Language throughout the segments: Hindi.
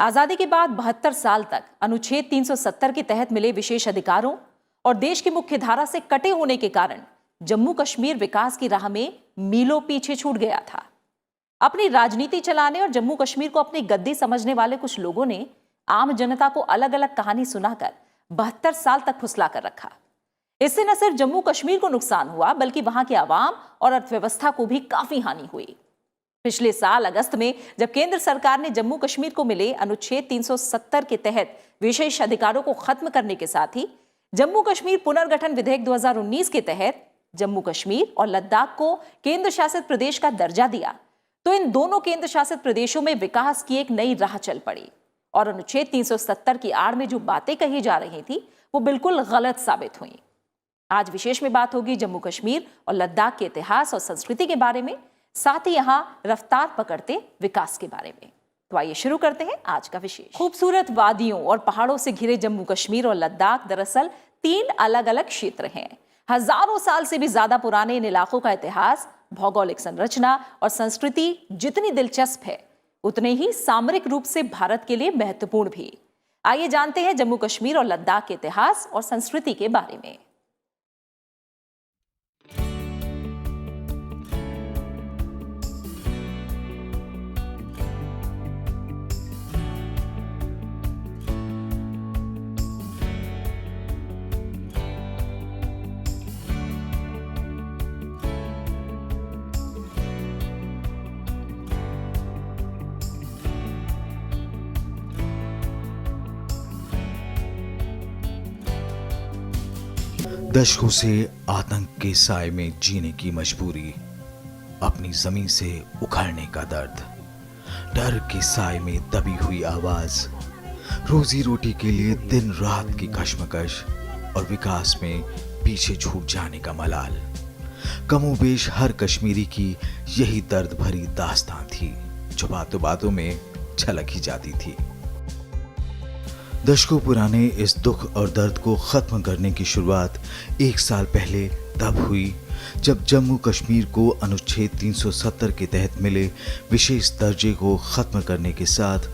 आजादी के बाद 72 साल तक अनुच्छेद 370 के तहत मिले विशेष अधिकारों और देश की मुख्य धारा से कटे होने के कारण जम्मू कश्मीर विकास की राह में मीलों पीछे छूट गया था। अपनी राजनीति चलाने और जम्मू कश्मीर को अपनी गद्दी समझने वाले कुछ लोगों ने आम जनता को अलग अलग कहानी सुनाकर 72 साल तक फुसला कर रखा। इससे न सिर्फ जम्मू कश्मीर को नुकसान हुआ बल्कि वहां के आवाम और अर्थव्यवस्था को भी काफी हानि हुई। पिछले साल अगस्त में जब केंद्र सरकार ने जम्मू कश्मीर को मिले अनुच्छेद 370 के तहत विशेष अधिकारों को खत्म करने के साथ ही जम्मू कश्मीर पुनर्गठन विधेयक 2019 के तहत जम्मू कश्मीर और लद्दाख को केंद्र शासित प्रदेश का दर्जा दिया, तो इन दोनों केंद्र शासित प्रदेशों में विकास की एक नई राह चल पड़ी और अनुच्छेद 370 की आड़ में जो बातें कही जा रही थी वो बिल्कुल गलत साबित हुई। आज विशेष में बात होगी जम्मू कश्मीर और लद्दाख के इतिहास और संस्कृति के बारे में, साथ ही यहां रफ्तार पकड़ते विकास के बारे में। तो आइए शुरू करते हैं आज का विशेष। खूबसूरत वादियों और पहाड़ों से घिरे जम्मू कश्मीर और लद्दाख दरअसल 3 अलग अलग क्षेत्र हैं। हजारों साल से भी ज्यादा पुराने इन इलाकों का इतिहास, भौगोलिक संरचना और संस्कृति जितनी दिलचस्प है उतने ही सामरिक रूप से भारत के लिए महत्वपूर्ण भी। आइए जानते हैं जम्मू कश्मीर और लद्दाख के इतिहास और संस्कृति के बारे में। दशकों से आतंक के साए में जीने की मजबूरी, अपनी जमीन से उखड़ने का दर्द, डर के साए में दबी हुई आवाज, रोजी रोटी के लिए दिन रात की कश्मकश और विकास में पीछे छूट जाने का मलाल। कमोबेश हर कश्मीरी की यही दर्द भरी दास्तां थी जो बातों बातों में झलक ही जाती थी। दशकों पुराने इस दुख और दर्द को खत्म करने की शुरुआत 1 साल पहले तब हुई जब जम्मू कश्मीर को अनुच्छेद 370 के तहत मिले विशेष दर्जे को खत्म करने के साथ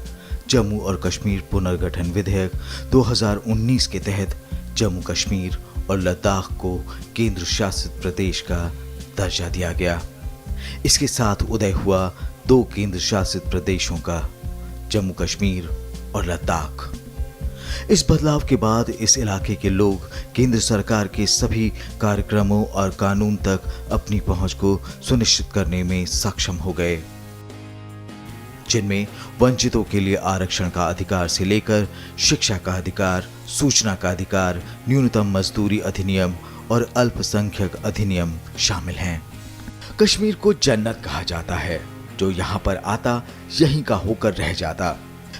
जम्मू और कश्मीर पुनर्गठन विधेयक 2019 के तहत जम्मू कश्मीर और लद्दाख को केंद्र शासित प्रदेश का दर्जा दिया गया। इसके साथ उदय हुआ 2 केंद्र शासित प्रदेशों का, जम्मू कश्मीर और लद्दाख। इस बदलाव के बाद इस इलाके के लोग केंद्र सरकार के सभी कार्यक्रमों और कानून तक अपनी पहुंच को सुनिश्चित करने में सक्षम हो गए, जिनमें वंचितों के लिए आरक्षण का अधिकार से लेकर शिक्षा का अधिकार, सूचना का अधिकार, न्यूनतम मजदूरी अधिनियम और अल्पसंख्यक अधिनियम शामिल हैं। कश्मीर को जन्नत कहा जाता है, जो यहाँ पर आता यहीं का होकर रह जाता।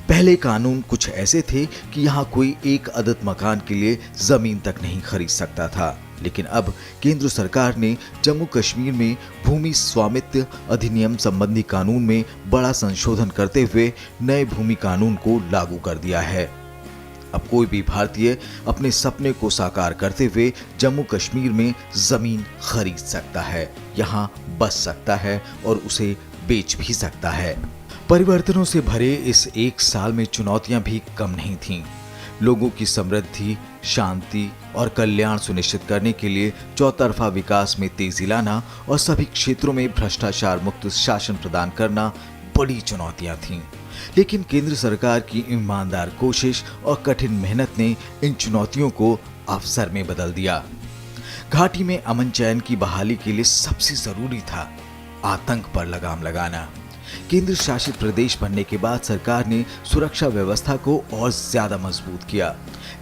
पहले कानून कुछ ऐसे थे कि यहाँ कोई एक अदद मकान के लिए जमीन तक नहीं खरीद सकता था, लेकिन अब केंद्र सरकार ने जम्मू कश्मीर में भूमि स्वामित्व अधिनियम संबंधी कानून में बड़ा संशोधन करते हुए नए भूमि कानून को लागू कर दिया है। अब कोई भी भारतीय अपने सपने को साकार करते हुए जम्मू कश्मीर में जमीन खरीद सकता है, यहाँ बस सकता है और उसे बेच भी सकता है। परिवर्तनों से भरे इस 1 साल में चुनौतियां भी कम नहीं थीं। लोगों की समृद्धि, शांति और कल्याण सुनिश्चित करने के लिए चौतरफा विकास में तेजी लाना और सभी क्षेत्रों में भ्रष्टाचार मुक्त शासन प्रदान करना बड़ी चुनौतियां थीं। लेकिन केंद्र सरकार की ईमानदार कोशिश और कठिन मेहनत ने इन चुनौतियों को अवसर में बदल दिया। घाटी में अमन चैन की बहाली के लिए सबसे जरूरी था आतंक पर लगाम लगाना। केंद्र शासित प्रदेश बनने के बाद सरकार ने सुरक्षा व्यवस्था को और ज्यादा मजबूत किया।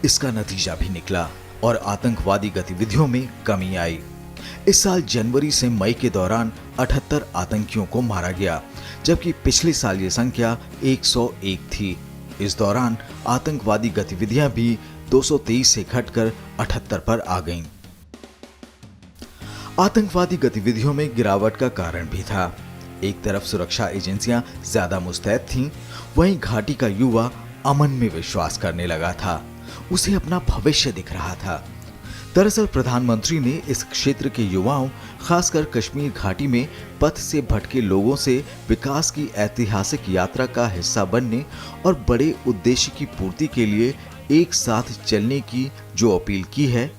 इसका नतीजा भी निकला और आतंकवादी गतिविधियों में कमी आई। इस साल जनवरी से मई के दौरान 78 आतंकियों को मारा गया, जबकि पिछले साल ये संख्या 101 थी। इस दौरान आतंकवादी गतिविधियां भी 223 से घटकर 78 पर आ गईं। आतंकवादी गतिविधियों में गिरावट का कारण भी था। एक तरफ सुरक्षा एजेंसियां ज्यादा मुस्तैद थीं, वहीं घाटी का युवा अमन में विश्वास करने लगा था। उसे अपना भविष्य दिख रहा था। दरअसल प्रधानमंत्री ने इस क्षेत्र के युवाओं, खासकर कश्मीर घाटी में पथ से भटके लोगों से विकास की ऐतिहासिक यात्रा का हिस्सा बनने और बड़े उद्देश्य की पूर्ति के लिए एक साथ चलने की जो अपील की है,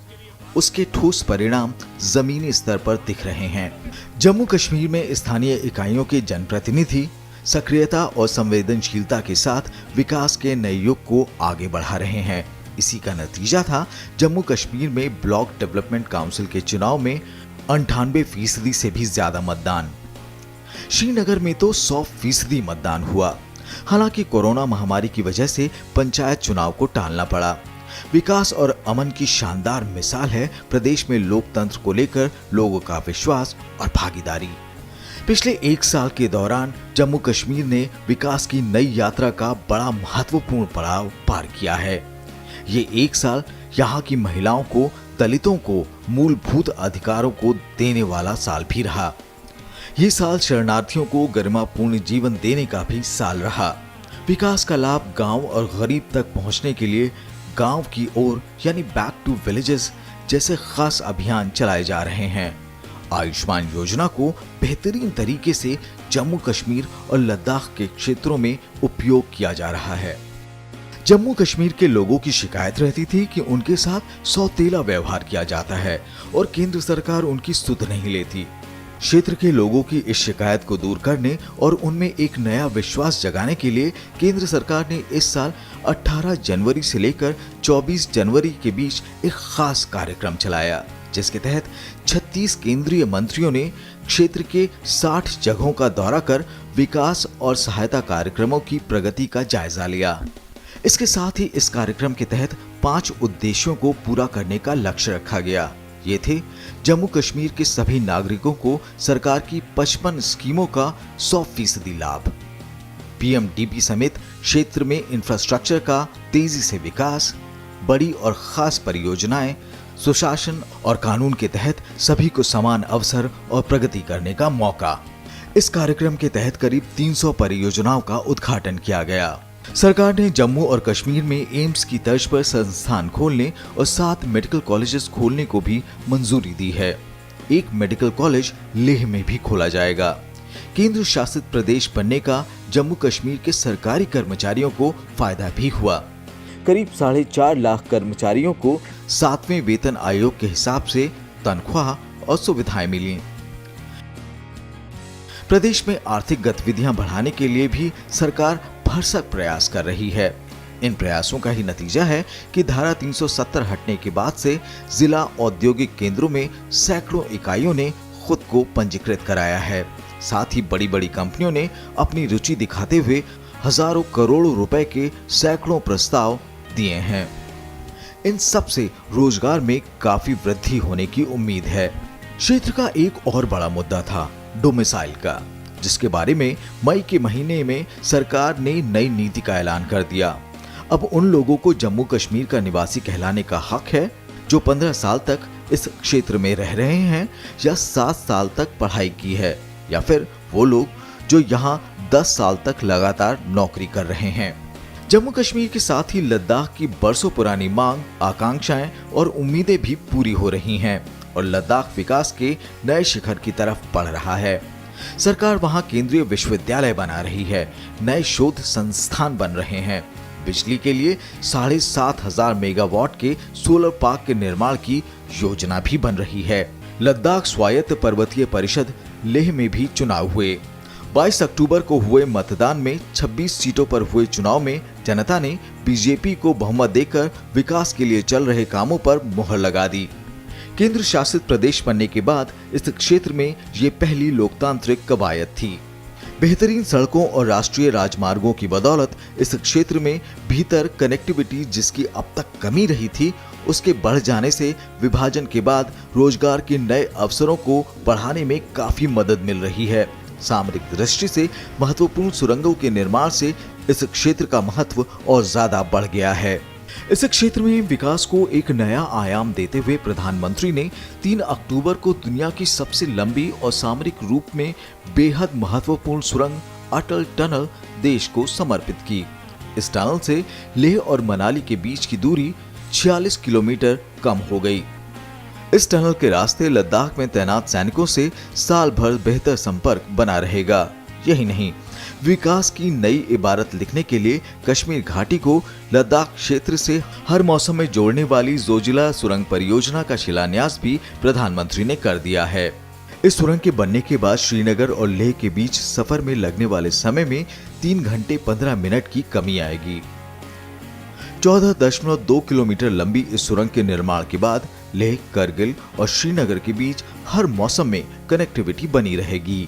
उसके ठोस परिणाम जमीनी स्तर पर दिख रहे हैं। जम्मू कश्मीर में स्थानीय इकाइयों के जनप्रतिनिधि सक्रियता और संवेदनशीलता के साथ विकास के नए युग को आगे बढ़ा रहे हैं। इसी का नतीजा था जम्मू कश्मीर में ब्लॉक डेवलपमेंट काउंसिल के चुनाव में 98% से भी ज्यादा मतदान। श्रीनगर में तो 100% मतदान हुआ। हालांकि कोरोना महामारी की वजह से पंचायत चुनाव को टालना पड़ा। विकास और अमन की शानदार मिसाल है प्रदेश में लोकतंत्र को लेकर लोगों का विश्वास और भागीदारी। पिछले 1 साल के दौरान जम्मू कश्मीर ने विकास की नई यात्रा का बड़ा महत्वपूर्ण पड़ाव पार किया है। ये 1 साल यहाँ की महिलाओं को, दलितों को मूलभूत अधिकारों को देने वाला साल भी रहा। ये साल शरणार्थियों को गरिमापूर्ण जीवन देने का भी साल रहा। विकास का लाभ गांव और गरीब तक पहुंचने के लिए गांव की ओर यानी बैक टू विलेजेस जैसे खास अभियान चलाए जा रहे हैं। आयुष्मान योजना को बेहतरीन तरीके से जम्मू कश्मीर और लद्दाख के क्षेत्रों में उपयोग किया जा रहा है। जम्मू कश्मीर के लोगों की शिकायत रहती थी कि उनके साथ सौतेला व्यवहार किया जाता है और केंद्र सरकार उनकी सुध नहीं लेती। क्षेत्र के लोगों की इस शिकायत को दूर करने और उनमें एक नया विश्वास जगाने के लिए केंद्र सरकार ने इस साल 18 जनवरी से लेकर 24 जनवरी के बीच एक खास कार्यक्रम चलाया, जिसके तहत 36 केंद्रीय मंत्रियों ने क्षेत्र के 60 जगहों का दौरा कर विकास और सहायता कार्यक्रमों की प्रगति का जायजा लिया। इसके साथ ही इस कार्यक्रम के तहत 5 उद्देश्यों को पूरा करने का लक्ष्य रखा गया। ये थे जम्मू कश्मीर के सभी नागरिकों को सरकार की 55 स्कीमों का 100% लाभ, पीएमडीपी समेत क्षेत्र में इंफ्रास्ट्रक्चर का तेजी से विकास, बड़ी और खास परियोजनाएं, सुशासन और कानून के तहत सभी को समान अवसर और प्रगति करने का मौका। इस कार्यक्रम के तहत करीब 300 परियोजनाओं का उद्घाटन किया गया। सरकार ने जम्मू और कश्मीर में एम्स की तर्ज पर संस्थान खोलने और 7 मेडिकल कॉलेजेस खोलने को भी मंजूरी दी है। एक मेडिकल कॉलेज लेह में भी खोला जाएगा। केंद्र शासित प्रदेश बनने का जम्मू कश्मीर के सरकारी कर्मचारियों को फायदा भी हुआ। करीब 4.5 लाख कर्मचारियों को 7वें वेतन आयोग के हिसाब से तनख्वाह और सुविधाएं मिली। प्रदेश में आर्थिक गतिविधियां बढ़ाने के लिए भी सरकार भरसक प्रयास कर रही है। इन प्रयासों का ही नतीजा है कि धारा 370 हटने के बाद से जिला औद्योगिक केंद्रों में सैकड़ों इकाइयों ने खुद को पंजीकृत कराया है। साथ ही बड़ी बड़ी कंपनियों ने अपनी रुचि दिखाते हुए हजारों करोड़ों रुपए के सैकड़ों प्रस्ताव दिए हैं। इन सब से रोजगार में काफी वृद्धि होने की उम्मीद है। क्षेत्र का एक और बड़ा मुद्दा था डोमिसाइल का, जिसके बारे में मई के महीने में सरकार ने नई नीति का ऐलान कर दिया। अब उन लोगों को जम्मू कश्मीर का निवासी कहलाने का हक है जो 15 साल तक इस क्षेत्र में रह रहे हैं या 7 साल तक पढ़ाई की है, या फिर वो लोग जो यहाँ 10 साल तक लगातार नौकरी कर रहे हैं। जम्मू कश्मीर के साथ ही लद्दाख की बरसों पुरानी मांग, आकांक्षाएं और उम्मीदें भी पूरी हो रही हैं और लद्दाख विकास के नए शिखर की तरफ बढ़ रहा है। सरकार वहां केंद्रीय विश्वविद्यालय बना रही है, नए शोध संस्थान बन रहे हैं, बिजली के लिए 7,500 मेगावाट के सोलर पार्क के निर्माण की योजना भी बन रही है। लद्दाख स्वायत्त पर्वतीय परिषद लेह में भी चुनाव हुए। 22 अक्टूबर को हुए मतदान में 26 सीटों पर हुए चुनाव में जनता ने बीजेपी को बहुमत देकर विकास के लिए चल रहे कामों पर मुहर लगा दी। केंद्र शासित प्रदेश बनने के बाद इस क्षेत्र में ये पहली लोकतांत्रिक कवायद थी। बेहतरीन सड़कों और राष्ट्रीय राजमार्गों की बदौलत इस क्षेत्र में भीतर कनेक्टिविटी जिसकी अब तक कमी रही थी, उसके बढ़ जाने से विभाजन के बाद रोजगार के नए अवसरों को बढ़ाने में काफी मदद मिल रही है। सामरिक दृष्टि से महत्वपूर्ण सुरंगों के निर्माण से इस क्षेत्र का महत्व और ज्यादा बढ़ गया है। इस क्षेत्र में विकास को एक नया आयाम देते हुए प्रधानमंत्री ने 3 अक्टूबर को दुनिया की सबसे लंबी और सामरिक रूप में बेहद महत्वपूर्ण सुरंग अटल टनल देश को समर्पित की। इस टनल से लेह और मनाली के बीच की दूरी 46 किलोमीटर कम हो गई। इस टनल के रास्ते लद्दाख में तैनात सैनिकों से साल भर बेहतर संपर्क बना रहेगा। यही नहीं, विकास की नई इबारत लिखने के लिए कश्मीर घाटी को लद्दाख क्षेत्र से हर मौसम में जोड़ने वाली जोजिला सुरंग परियोजना का शिलान्यास भी प्रधानमंत्री ने कर दिया है। इस सुरंग के बनने के बाद श्रीनगर और लेह के बीच सफर में लगने वाले समय में 3 घंटे 15 मिनट की कमी आएगी। 14.2 किलोमीटर लंबी इस सुरंग के निर्माण के बाद लेह, करगिल और श्रीनगर के बीच हर मौसम में कनेक्टिविटी बनी रहेगी।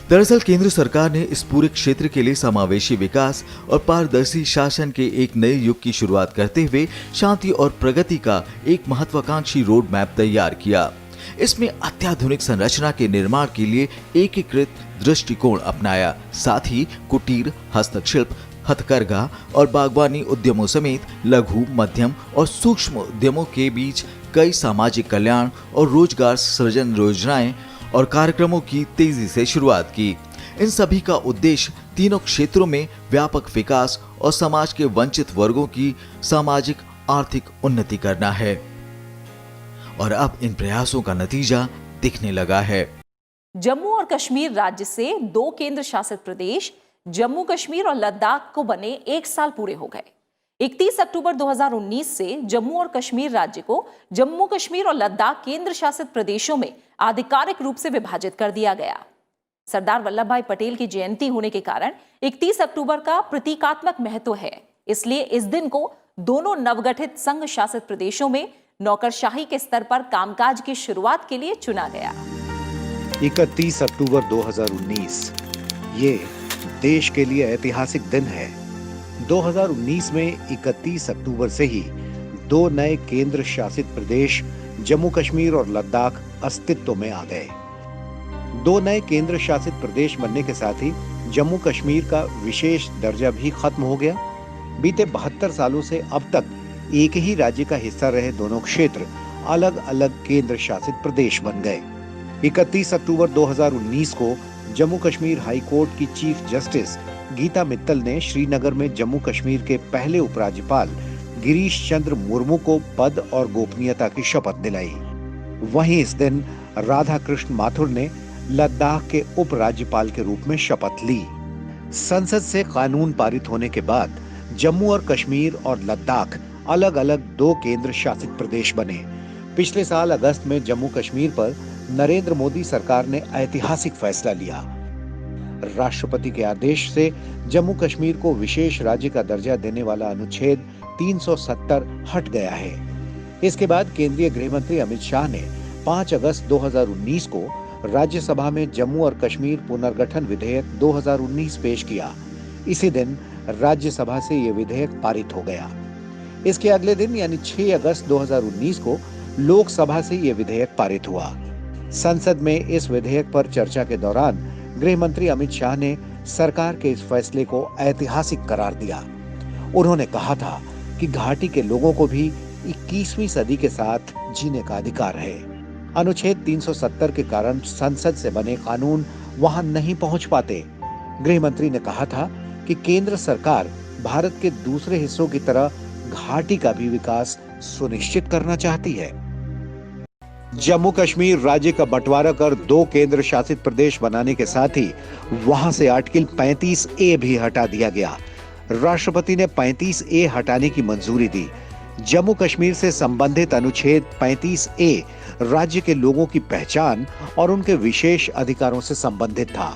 दरअसल केंद्र सरकार ने इस पूरे क्षेत्र के लिए समावेशी विकास और पारदर्शी शासन के एक नए युग की शुरुआत करते हुए शांति और प्रगति का एक महत्वाकांक्षी रोड मैप तैयार किया। इसमें अत्याधुनिक संरचना के निर्माण के लिए एकीकृत दृष्टिकोण अपनाया। साथ ही कुटीर, हस्तशिल्प, हथकरघा और बागवानी उद्यमों समेत लघु, मध्यम और सूक्ष्म उद्यमों के बीच कई सामाजिक कल्याण और रोजगार सृजन योजनाएं और कार्यक्रमों की तेजी से शुरुआत की। इन सभी का उद्देश्य तीनों क्षेत्रों में व्यापक विकास और समाज के वंचित वर्गों की सामाजिक आर्थिक उन्नति करना है। और अब इन प्रयासों का नतीजा दिखने लगा है। जम्मू और कश्मीर राज्य से 2 केंद्र शासित प्रदेश जम्मू कश्मीर और लद्दाख को बने 1 साल पूरे हो गए। 31 अक्टूबर 2019 से जम्मू और कश्मीर राज्य को जम्मू कश्मीर और लद्दाख केंद्र शासित प्रदेशों में आधिकारिक रूप से विभाजित कर दिया गया। सरदार वल्लभ भाई पटेल की जयंती होने के कारण 31 अक्टूबर का प्रतीकात्मक महत्व है। इसलिए इस दिन को दोनों नवगठित संघ शासित प्रदेशों में नौकरशाही के स्तर पर कामकाज की शुरुआत के लिए चुना गया। 31 अक्टूबर 2019 ये देश के लिए ऐतिहासिक दिन है। 2019 में 31 अक्टूबर से ही 2 नए केंद्र शासित प्रदेश जम्मू कश्मीर और लद्दाख अस्तित्व में आ गए। 2 नए केंद्र शासित प्रदेश बनने के साथ ही जम्मू कश्मीर का विशेष दर्जा भी खत्म हो गया। बीते 72 सालों से अब तक एक ही राज्य का हिस्सा रहे दोनों क्षेत्र अलग अलग केंद्र शासित प्रदेश बन गए। 31 अक्टूबर 2019 को जम्मू कश्मीर हाई कोर्ट की चीफ जस्टिस गीता मित्तल ने श्रीनगर में जम्मू कश्मीर के पहले उपराज्यपाल गिरीश चंद्र मुर्मू को पद और गोपनीयता की शपथ दिलाई। वहीं इस दिन राधा कृष्ण माथुर ने लद्दाख के उपराज्यपाल के रूप में शपथ ली। संसद से कानून पारित होने के बाद जम्मू और कश्मीर और लद्दाख अलग अलग 2 केंद्र शासित प्रदेश बने। पिछले साल अगस्त में जम्मू कश्मीर पर नरेंद्र मोदी सरकार ने ऐतिहासिक फैसला लिया। राष्ट्रपति के आदेश से जम्मू कश्मीर को विशेष राज्य का दर्जा देने वाला अनुच्छेद 370 हट गया है। इसके बाद केंद्रीय गृह मंत्री अमित शाह ने 5 अगस्त 2019 को राज्यसभा में जम्मू और कश्मीर पुनर्गठन विधेयक 2019 पेश किया। इसी दिन राज्यसभा से यह विधेयक पारित हो गया। इसके अगले दिन यानी 6 अगस्त 2019 को लोकसभा से यह विधेयक पारित हुआ। संसद में इस विधेयक पर चर्चा के दौरान गृह मंत्री अमित शाह ने सरकार के इस फैसले को ऐतिहासिक करार दिया। उन्होंने कहा था कि घाटी के लोगों को भी 21वीं सदी के साथ जीने का अधिकार है। अनुच्छेद 370 के कारण संसद से बने कानून वहां नहीं पहुंच पाते। गृह मंत्री ने कहा था कि केंद्र सरकार भारत के दूसरे हिस्सों की तरह घाटी का भी विकास सुनिश्चित करना चाहती है। जम्मू कश्मीर राज्य का बंटवारा कर 2 केंद्र शासित प्रदेश बनाने के साथ ही वहां से आर्टिकल 35A भी हटा दिया गया। राष्ट्रपति ने 35A हटाने की मंजूरी दी। जम्मू कश्मीर से संबंधित अनुच्छेद 35A राज्य के लोगों की पहचान और उनके विशेष अधिकारों से संबंधित था।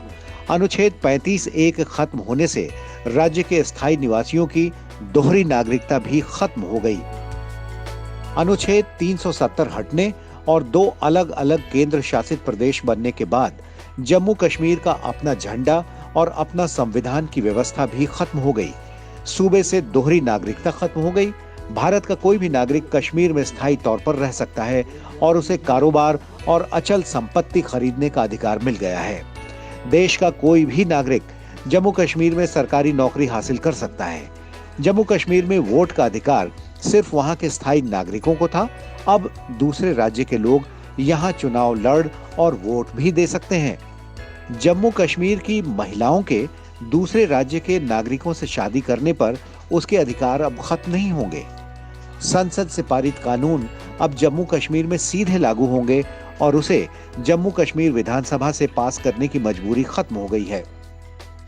अनुच्छेद 35A के खत्म होने से राज्य के स्थायी निवासियों की दोहरी नागरिकता भी खत्म हो गई। अनुच्छेद 370 हटने और 2 अलग अलग केंद्र शासित प्रदेश बनने के बाद जम्मू कश्मीर का अपना झंडा और अपना संविधान की व्यवस्था भी खत्म हो गई। सूबे से दोहरी नागरिकता खत्म हो गई। भारत का कोई भी नागरिक कश्मीर में स्थायी तौर पर रह सकता है और उसे कारोबार और अचल संपत्ति खरीदने का अधिकार मिल गया है। देश का कोई भी नागरिक जम्मू कश्मीर में सरकारी नौकरी हासिल कर सकता है। जम्मू कश्मीर में वोट का अधिकार सिर्फ वहां के स्थायी नागरिकों को था। अब दूसरे राज्य के लोग यहां चुनाव लड़ और वोट भी दे सकते हैं। जम्मू कश्मीर की महिलाओं के दूसरे राज्य के नागरिकों से शादी करने पर उसके अधिकार अब खत्म नहीं होंगे। संसद से पारित कानून अब जम्मू कश्मीर में सीधे लागू होंगे और उसे जम्मू कश्मीर विधानसभा से पास करने की मजबूरी खत्म हो गई है।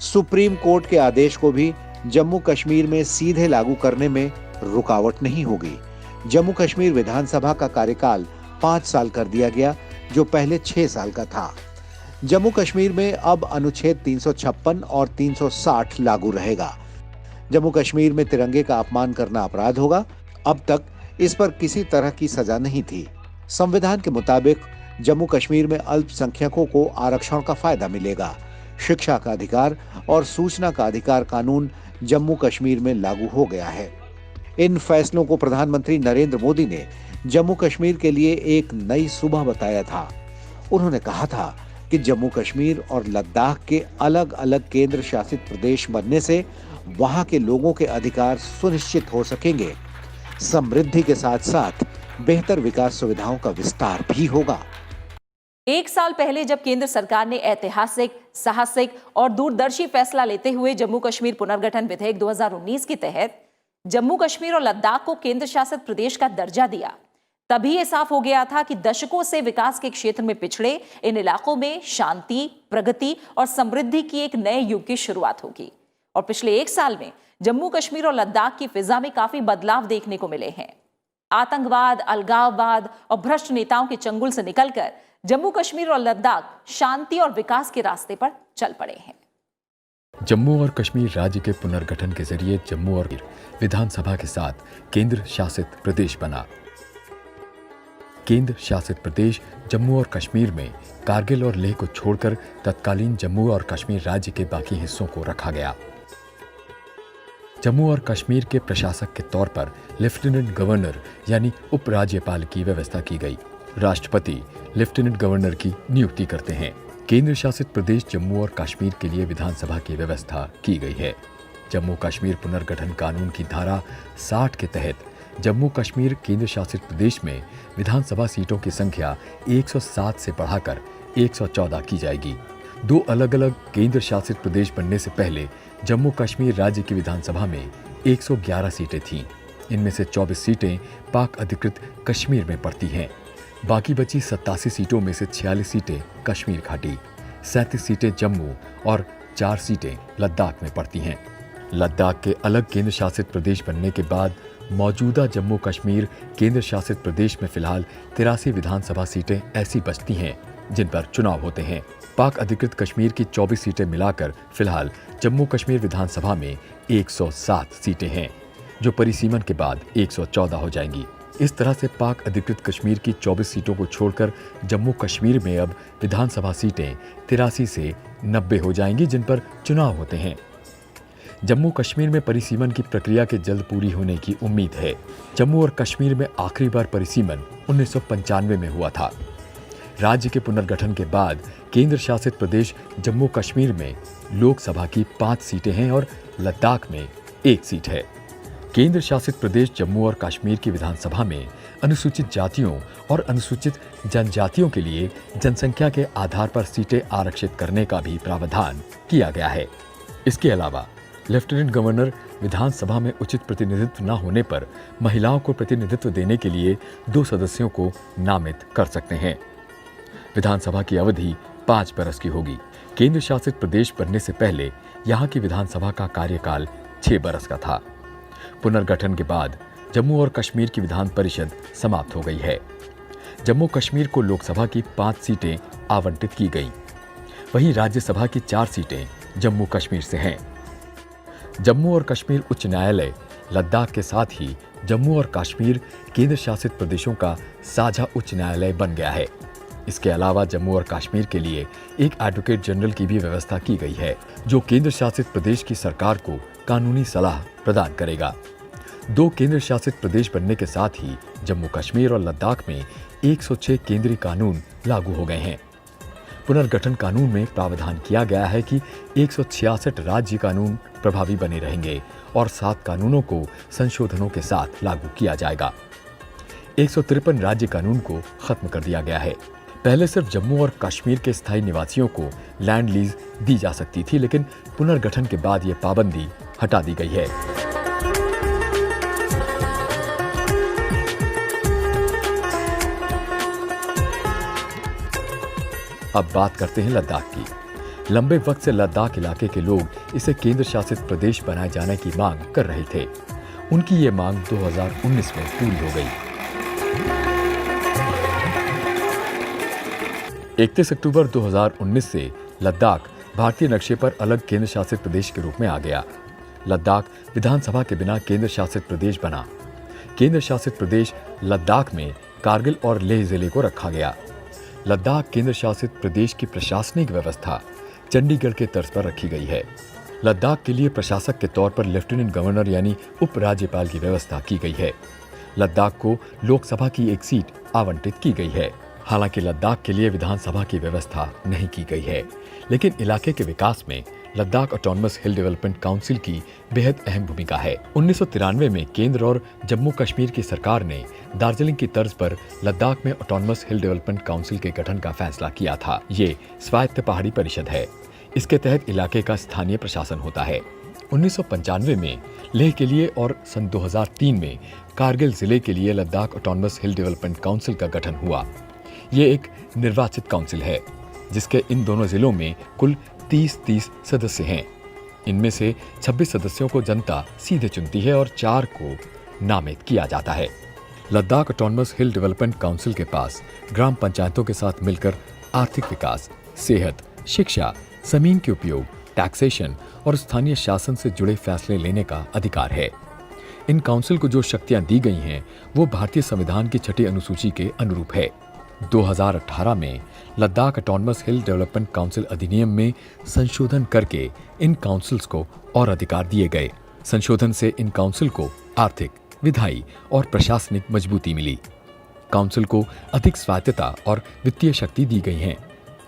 सुप्रीम कोर्ट के आदेश को भी जम्मू कश्मीर में सीधे लागू करने में रुकावट नहीं होगी। जम्मू कश्मीर विधानसभा का कार्यकाल 5 साल कर दिया गया, जो पहले 6 साल का था। जम्मू कश्मीर में अब अनुच्छेद 356 और 360 लागू रहेगा। जम्मू कश्मीर में तिरंगे का अपमान करना अपराध होगा। अब तक इस पर किसी तरह की सजा नहीं थी। संविधान के मुताबिक जम्मू कश्मीर में अल्पसंख्यकों को आरक्षण का फायदा मिलेगा। शिक्षा का अधिकार और सूचना का अधिकार कानून जम्मू कश्मीर में लागू हो गया है। इन फैसलों को प्रधानमंत्री नरेंद्र मोदी ने जम्मू कश्मीर के लिए एक नई सुबह बताया था। उन्होंने कहा था कि जम्मू कश्मीर और लद्दाख के अलग अलग केंद्र शासित प्रदेश बनने से वहां के लोगों के अधिकार सुनिश्चित हो सकेंगे। समृद्धि के साथ साथ बेहतर विकास सुविधाओं का विस्तार भी होगा। 1 साल पहले जब केंद्र सरकार ने ऐतिहासिक, साहसिक और दूरदर्शी फैसला लेते हुए जम्मू कश्मीर पुनर्गठन विधेयक 2019 के तहत जम्मू कश्मीर और लद्दाख को केंद्र शासित प्रदेश का दर्जा दिया, तभी यह साफ हो गया था कि दशकों से विकास के क्षेत्र में पिछड़े इन इलाकों में शांति, प्रगति और समृद्धि की एक नए युग की शुरुआत होगी। और पिछले 1 साल में जम्मू कश्मीर और लद्दाख की फिजा में काफी बदलाव देखने को मिले हैं। आतंकवाद, अलगाववाद और भ्रष्ट नेताओं के चंगुल से निकलकर जम्मू कश्मीर और लद्दाख शांति और विकास के रास्ते पर चल पड़े हैं। जम्मू और कश्मीर राज्य के पुनर्गठन के जरिए जम्मू और विधानसभा के साथ केंद्र शासित प्रदेश बना। केंद्र शासित प्रदेश जम्मू और कश्मीर में कारगिल और लेह को छोड़कर तत्कालीन जम्मू और कश्मीर राज्य के बाकी हिस्सों को रखा गया। जम्मू और कश्मीर के प्रशासक के तौर पर लेफ्टिनेंट गवर्नर यानी उपराज्यपाल की व्यवस्था की गई। राष्ट्रपति लेफ्टिनेंट गवर्नर की नियुक्ति करते हैं। केंद्र शासित प्रदेश जम्मू और कश्मीर के लिए विधानसभा की व्यवस्था की गई है। जम्मू कश्मीर पुनर्गठन कानून की धारा 60 के तहत जम्मू कश्मीर केंद्र शासित प्रदेश में विधानसभा सीटों की संख्या 107 से बढ़ाकर 114 की जाएगी। 2 अलग अलग केंद्र शासित प्रदेश बनने से पहले जम्मू कश्मीर राज्य की विधानसभा में 111 सीटें थीं। इनमें से 24 सीटें पाक अधिकृत कश्मीर में पड़ती हैं। बाकी बची 87 सीटों में से 46 सीटें कश्मीर घाटी, 37 सीटें जम्मू और 4 सीटें लद्दाख में पड़ती हैं। लद्दाख के अलग केंद्र शासित प्रदेश बनने के बाद मौजूदा जम्मू कश्मीर केंद्र शासित प्रदेश में फिलहाल 83 विधानसभा सीटें ऐसी बचती हैं जिन पर चुनाव होते हैं। पाक अधिकृत कश्मीर की 24 सीटें मिलाकर फिलहाल जम्मू कश्मीर विधानसभा में 107 सीटें हैं, जो परिसीमन के बाद 114 हो जाएंगी। इस तरह से पाक अधिकृत कश्मीर की 24 सीटों को छोड़कर जम्मू कश्मीर में अब विधानसभा सीटें 83 से 90 हो जाएंगी जिन पर चुनाव होते हैं। जम्मू कश्मीर में परिसीमन की प्रक्रिया के जल्द पूरी होने की उम्मीद है। जम्मू और कश्मीर में आखिरी बार परिसीमन 1995 में हुआ था। राज्य के पुनर्गठन के बाद केंद्र शासित प्रदेश जम्मू कश्मीर में लोकसभा की 5 सीटें हैं और लद्दाख में 1 सीट है। केंद्र शासित प्रदेश जम्मू और कश्मीर की विधानसभा में अनुसूचित जातियों और अनुसूचित जनजातियों के लिए जनसंख्या के आधार पर सीटें आरक्षित करने का भी प्रावधान किया गया है। इसके अलावा लेफ्टिनेंट गवर्नर विधानसभा में उचित प्रतिनिधित्व न होने पर महिलाओं को प्रतिनिधित्व देने के लिए 2 सदस्यों को नामित कर सकते हैं। विधानसभा की अवधि 5 बरस की होगी। केंद्र शासित प्रदेश बनने से पहले यहाँ की विधानसभा का कार्यकाल 6 बरस का था। पुनर्गठन के बाद जम्मू और कश्मीर की विधान परिषद समाप्त हो गई है। जम्मू कश्मीर को लोकसभा की 5 सीटें आवंटित की गईं। वहीं राज्यसभा की 4 सीटें जम्मू कश्मीर से हैं। जम्मू और कश्मीर उच्च न्यायालय लद्दाख के साथ ही जम्मू और कश्मीर केंद्र शासित प्रदेशों का साझा उच्च न्यायालय बन गया है। इसके अलावा जम्मू और कश्मीर के लिए एक एडवोकेट जनरल की भी व्यवस्था की गई है, जो केंद्र शासित प्रदेश की सरकार को कानूनी सलाह प्रदान करेगा। 2 केंद्र शासित प्रदेश बनने के साथ ही जम्मू कश्मीर और लद्दाख में 106 केंद्रीय कानून लागू हो गए हैं। पुनर्गठन कानून में प्रावधान किया गया है कि 166 राज्य कानून प्रभावी बने रहेंगे और 7 कानूनों को संशोधनों के साथ लागू किया जाएगा। 153 राज्य कानून को खत्म कर दिया गया है। पहले सिर्फ जम्मू और कश्मीर के स्थायी निवासियों को लैंड लीज दी जा सकती थी, लेकिन पुनर्गठन के बाद ये पाबंदी हटा दी गई है। अब बात करते हैं लद्दाख की। लंबे वक्त से लद्दाख इलाके के लोग इसे केंद्र शासित प्रदेश बनाए जाने की मांग कर रहे थे। उनकी ये मांग 2019 में पूरी हो गई। 31 अक्टूबर 2019 से लद्दाख भारतीय नक्शे पर अलग केंद्र शासित प्रदेश के रूप में आ गया। लद्दाख विधानसभा के बिना केंद्र शासित प्रदेश बना। केंद्र शासित प्रदेश लद्दाख में कारगिल और लेह जिले को रखा गया। लद्दाख केंद्र शासित प्रदेश की प्रशासनिक व्यवस्था चंडीगढ़ के तर्ज पर रखी गई है। लद्दाख के लिए प्रशासक के तौर पर लेफ्टिनेंट गवर्नर यानी उप राज्यपाल की व्यवस्था की गई है। लद्दाख को लोकसभा की एक सीट आवंटित की गई है। हालांकि लद्दाख के लिए विधानसभा की व्यवस्था नहीं की गई है, लेकिन इलाके के विकास में लद्दाख ऑटोनमस हिल डेवलपमेंट काउंसिल की बेहद अहम भूमिका है। 1993 में केंद्र और जम्मू कश्मीर की सरकार ने दार्जिलिंग की तर्ज पर लद्दाख में ऑटोनमस हिल डेवलपमेंट काउंसिल के गठन का फैसला किया था। ये स्वायत्त पहाड़ी परिषद है। इसके तहत इलाके का स्थानीय प्रशासन होता है। 1995 में लेह के लिए और सन 2003 में कारगिल जिले के लिए लद्दाख ऑटोनमस हिल डेवलपमेंट काउंसिल का गठन हुआ। ये एक निर्वाचित काउंसिल है जिसके इन दोनों जिलों में कुल 30 सदस्य हैं। इनमें से 26 सदस्यों को जनता सीधे चुनती है और 4 को नामित किया जाता है। लद्दाख ऑटोनमस हिल डेवलपमेंट काउंसिल के पास ग्राम पंचायतों के साथ मिलकर आर्थिक विकास, सेहत, शिक्षा, जमीन के उपयोग, टैक्सेशन और स्थानीय शासन से जुड़े फैसले लेने का अधिकार है। इन काउंसिल को जो शक्तियां दी गई हैं वो भारतीय संविधान की 6ठी अनुसूची के अनुरूप है। 2018 में लद्दाख ऑटोनमस हिल डेवलपमेंट काउंसिल अधिनियम में संशोधन करके इन काउंसिल्स को और अधिकार दिए गए। संशोधन से इन काउंसिल को आर्थिक, विधायी और प्रशासनिक मजबूती मिली। काउंसिल को अधिक स्वायत्तता और वित्तीय शक्ति दी गई है।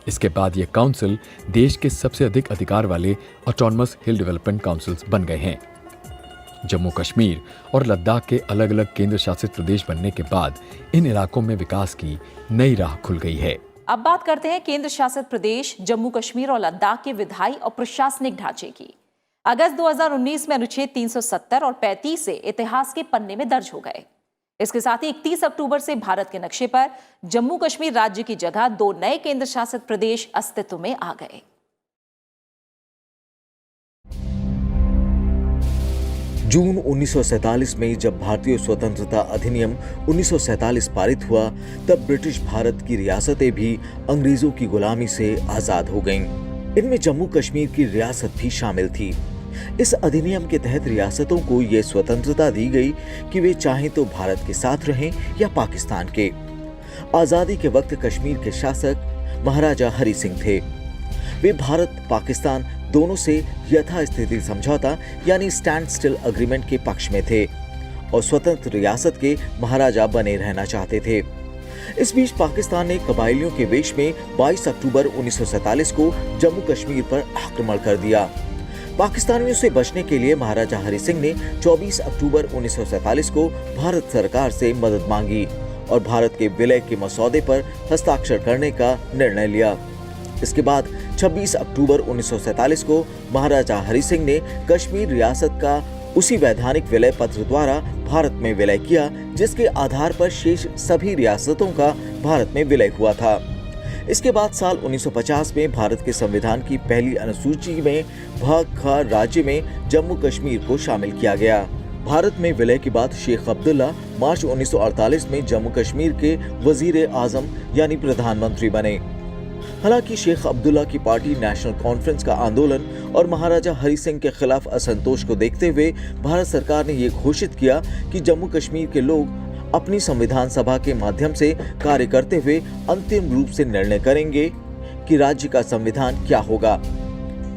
इसके बाद ये काउंसिल देश के सबसे अधिक अधिकार वाले ऑटोनमस हिल डेवलपमेंट काउंसिल्स बन गए हैं। जम्मू कश्मीर और लद्दाख के अलग अलग केंद्र शासित प्रदेश बनने के बाद इन इलाकों में विकास की नई राह खुल गई है। अब बात करते हैं केंद्र शासित प्रदेश जम्मू कश्मीर और लद्दाख के विधायी और प्रशासनिक ढांचे की। अगस्त 2019 में अनुच्छेद 370 और 35 से इतिहास के पन्ने में दर्ज हो गए। इसके साथ ही 31 अक्टूबर से भारत के नक्शे पर जम्मू कश्मीर राज्य की जगह 2 नए केंद्र शासित प्रदेश अस्तित्व में आ गए। जून 1947 में जब भारतीय स्वतंत्रता अधिनियम 1947 पारित हुआ, तब ब्रिटिश भारत की रियासतें भी अंग्रेजों की गुलामी से आजाद हो गईं। इनमें जम्मू कश्मीर की रियासत भी शामिल थी। इस अधिनियम के तहत रियासतों को यह स्वतंत्रता दी गई कि वे चाहें तो भारत के साथ रहें या पाकिस्तान के। आजादी के वक्त कश्मीर के शासक महाराजा हरि सिंह थे। वे भारत पाकिस्तान दोनों से यथास्थिति समझौता यानी स्टैंड स्टिल अग्रीमेंट के पक्ष में थे और स्वतंत्र रियासत के महाराजा बने रहना चाहते थे। इस बीच पाकिस्तान ने कबायलियों के वेश में 22 अक्टूबर 1947 को जम्मू कश्मीर पर आक्रमण कर दिया। पाकिस्तानियों से बचने के लिए महाराजा हरि सिंह ने 24 अक्टूबर 1947 को भारत सरकार से मदद मांगी और भारत के विलय के मसौदे पर हस्ताक्षर करने का निर्णय लिया। इसके बाद 26 अक्टूबर 1947 को महाराजा हरि सिंह ने कश्मीर रियासत का उसी वैधानिक विलय पत्र द्वारा भारत में विलय किया जिसके आधार पर शेष सभी रियासतों का भारत में विलय हुआ था। इसके बाद साल 1950 में भारत के संविधान की पहली अनुसूची में भाग ख राज्य में जम्मू कश्मीर को शामिल किया गया। भारत में विलय के बाद शेख अब्दुल्ला मार्च 1948 में जम्मू कश्मीर के वजीर आजम यानी प्रधानमंत्री बने। हालांकि शेख अब्दुल्ला की पार्टी नेशनल कॉन्फ्रेंस का आंदोलन और महाराजा हरि सिंह के खिलाफ असंतोष को देखते हुए भारत सरकार ने यह घोषित किया कि जम्मू कश्मीर के लोग अपनी संविधान सभा के माध्यम से कार्य करते हुए अंतिम रूप से निर्णय करेंगे कि राज्य का संविधान क्या होगा।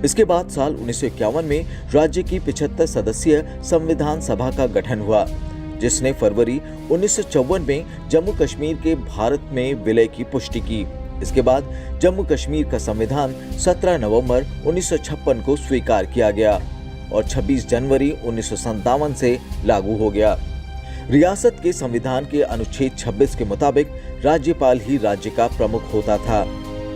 इसके बाद साल 1951 में राज्य की 75 सदस्यीय संविधान सभा का गठन हुआ, जिसने फरवरी 1954 में जम्मू कश्मीर के भारत में विलय की पुष्टि की। इसके बाद जम्मू कश्मीर का संविधान 17 नवंबर 1956 को स्वीकार किया गया और 26 जनवरी 1957 से लागू हो गया। रियासत के संविधान के अनुच्छेद 26 के मुताबिक राज्यपाल ही राज्य का प्रमुख होता था।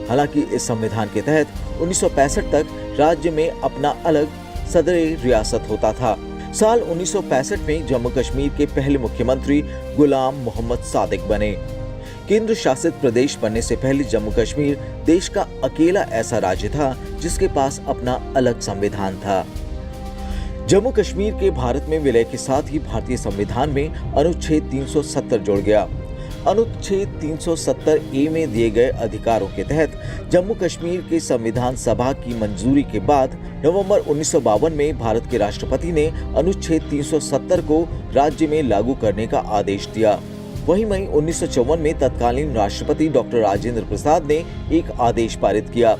हालांकि इस संविधान के तहत 1965 तक राज्य में अपना अलग सदर रियासत होता था। साल 1965 में जम्मू कश्मीर के पहले मुख्यमंत्री गुलाम मोहम्मद सादिक बने। केंद्र शासित प्रदेश बनने से पहले जम्मू कश्मीर देश का अकेला ऐसा राज्य था जिसके पास अपना अलग संविधान था। जम्मू कश्मीर के भारत में विलय के साथ ही भारतीय संविधान में अनुच्छेद 370 जुड़ गया। अनुच्छेद 370 ए में दिए गए अधिकारों के तहत जम्मू कश्मीर के संविधान सभा की मंजूरी के बाद नवंबर 1952 में भारत के राष्ट्रपति ने अनुच्छेद 370 को राज्य में लागू करने का आदेश दिया। वहीं मई 1954 में तत्कालीन राष्ट्रपति डॉक्टर राजेंद्र प्रसाद ने एक आदेश पारित किया।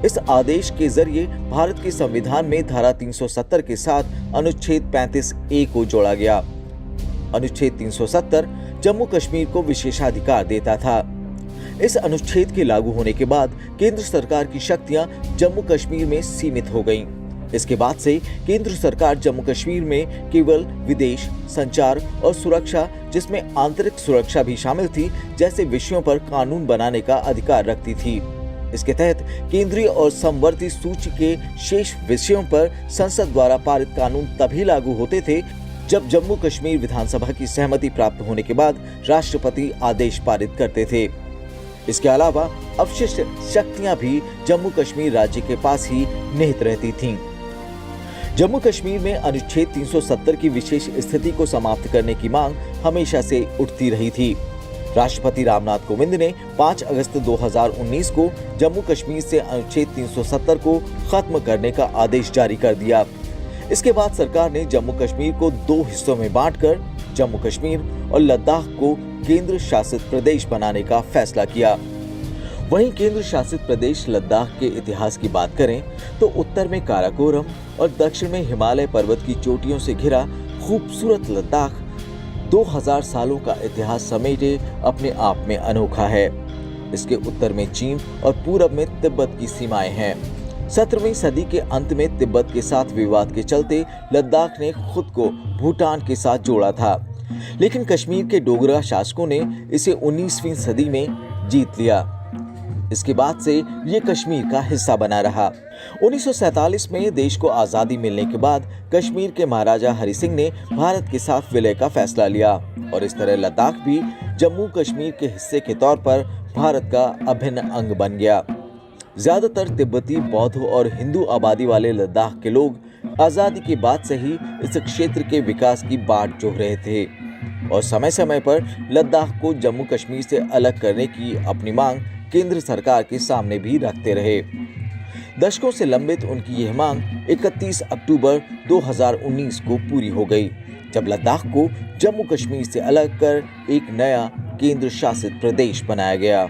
इस आदेश के जरिए भारत के संविधान में धारा 370 के साथ अनुच्छेद 35 ए को जोड़ा गया। अनुच्छेद 370 जम्मू कश्मीर को विशेषाधिकार देता था। इस अनुच्छेद के लागू होने के बाद केंद्र सरकार की शक्तियां जम्मू कश्मीर में सीमित हो गईं। इसके बाद से केंद्र सरकार जम्मू कश्मीर में केवल विदेश, संचार और सुरक्षा, जिसमें आंतरिक सुरक्षा भी शामिल थी, जैसे विषयों पर कानून बनाने का अधिकार रखती थी। इसके तहत केंद्रीय और समवर्ती सूची के शेष विषयों पर संसद द्वारा पारित कानून तभी लागू होते थे जब जम्मू कश्मीर विधानसभा की सहमति प्राप्त होने के बाद राष्ट्रपति आदेश पारित करते थे। इसके अलावा अवशिष्ट शक्तियां भी जम्मू कश्मीर राज्य के पास ही निहित रहती थीं। जम्मू कश्मीर में अनुच्छेद 370 की विशेष स्थिति को समाप्त करने की मांग हमेशा से उठती रही थी। राष्ट्रपति रामनाथ कोविंद ने 5 अगस्त 2019 को जम्मू कश्मीर से अनुच्छेद 370 को खत्म करने का आदेश जारी कर दिया। इसके बाद सरकार ने जम्मू कश्मीर को 2 हिस्सों में बांटकर जम्मू कश्मीर और लद्दाख को केंद्र शासित प्रदेश बनाने का फैसला किया। वहीं केंद्र शासित प्रदेश लद्दाख के इतिहास की बात करें तो उत्तर में काराकोरम और दक्षिण में हिमालय पर्वत की चोटियों से घिरा खूबसूरत लद्दाख 2000 सालों का इतिहास समेटे अपने आप में अनोखा है। इसके उत्तर में चीन और पूरब में तिब्बत की सीमाएं हैं। 17वीं सदी के अंत में तिब्बत के साथ विवाद के चलते लद्दाख ने खुद को भूटान के साथ जोड़ा था, लेकिन कश्मीर के डोगरा शासकों ने इसे 19वीं सदी में जीत लिया। इसके बाद से ये कश्मीर का हिस्सा बना रहा। 1947 में देश को आजादी मिलने के बाद कश्मीर के महाराजा हरि सिंह ने भारत के साथ विलय का फैसला लिया और इस तरह लद्दाख भी जम्मू कश्मीर के हिस्से के तौर पर भारत का अभिन्न अंग बन गया। ज्यादातर तिब्बती, बौद्ध और हिंदू आबादी वाले लद्दाख के लोग आजादी के बाद से ही इस क्षेत्र के विकास की बाट जोह रहे थे और समय समय पर लद्दाख को जम्मू कश्मीर से अलग करने की अपनी मांग केंद्र सरकार के सामने भी रखते रहे। दशकों से लंबित उनकी यह मांग 31 अक्टूबर 2019 को पूरी हो गई, जब लद्दाख को जम्मू कश्मीर से अलग कर एक नया केंद्र शासित प्रदेश बनाया गया।